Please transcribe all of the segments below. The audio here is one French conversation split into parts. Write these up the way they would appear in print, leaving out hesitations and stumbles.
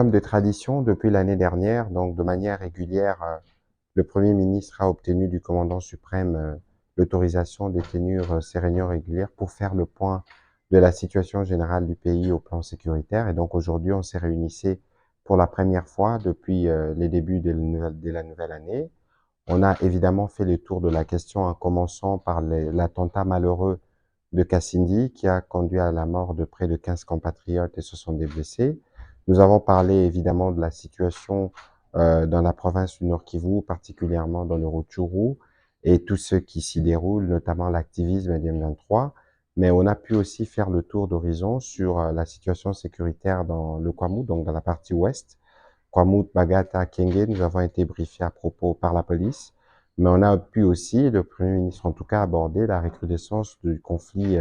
Comme de tradition, depuis l'année dernière, donc de manière régulière, le Premier ministre a obtenu du commandant suprême l'autorisation de tenir ces réunions régulières pour faire le point de la situation générale du pays au plan sécuritaire. Et donc aujourd'hui, on s'est réunissé pour la première fois depuis les débuts de la nouvelle année. On a évidemment fait le tour de la question en commençant par l'attentat malheureux de Kassindi qui a conduit à la mort de près de 15 compatriotes et 60 blessés. Nous avons parlé évidemment de la situation dans la province du Nord Kivu, particulièrement dans le Rutshuru et tout ce qui s'y déroule, notamment l'activisme M23. Mais on a pu aussi faire le tour d'horizon sur la situation sécuritaire dans le Kwamu, donc dans la partie ouest. Kwamut, Bagata, Kenge, nous avons été briefés à propos par la police, mais on a pu aussi, le Premier ministre en tout cas, aborder la recrudescence du conflit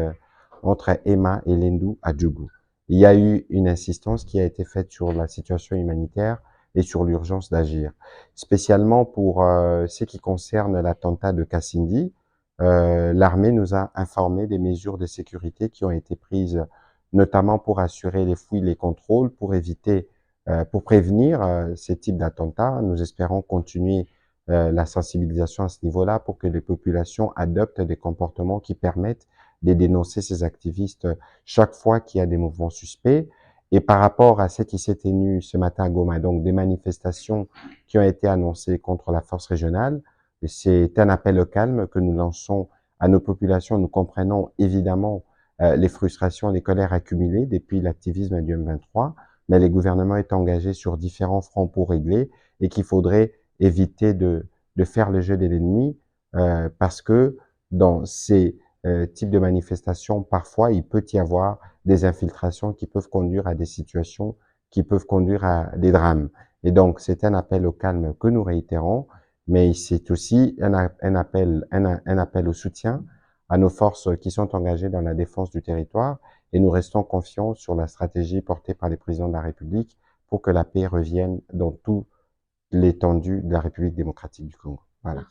entre Emma et Lendu à Djougou. Il y a eu une insistance qui a été faite sur la situation humanitaire et sur l'urgence d'agir. Spécialement pour ce qui concerne l'attentat de Kassindi, l'armée nous a informé des mesures de sécurité qui ont été prises, notamment pour assurer les fouilles, les contrôles, pour prévenir ces types d'attentats. Nous espérons continuer la sensibilisation à ce niveau-là pour que les populations adoptent des comportements qui permettent de dénoncer ces activistes chaque fois qu'il y a des mouvements suspects. Et par rapport à ce qui s'est tenu ce matin à Goma, donc des manifestations qui ont été annoncées contre la force régionale, c'est un appel au calme que nous lançons à nos populations. Nous comprenons évidemment les frustrations, les colères accumulées depuis l'activisme du M23, mais le gouvernement est engagé sur différents fronts pour régler et qu'il faudrait éviter de faire le jeu de l'ennemi parce que dans ces types de manifestations, parfois, il peut y avoir des infiltrations qui peuvent conduire à des situations qui peuvent conduire à des drames. Et donc, c'est un appel au calme que nous réitérons, mais c'est aussi un appel au soutien à nos forces qui sont engagées dans la défense du territoire et nous restons confiants sur la stratégie portée par les présidents de la République pour que la paix revienne dans toute l'étendue de la République démocratique du Congo. Voilà.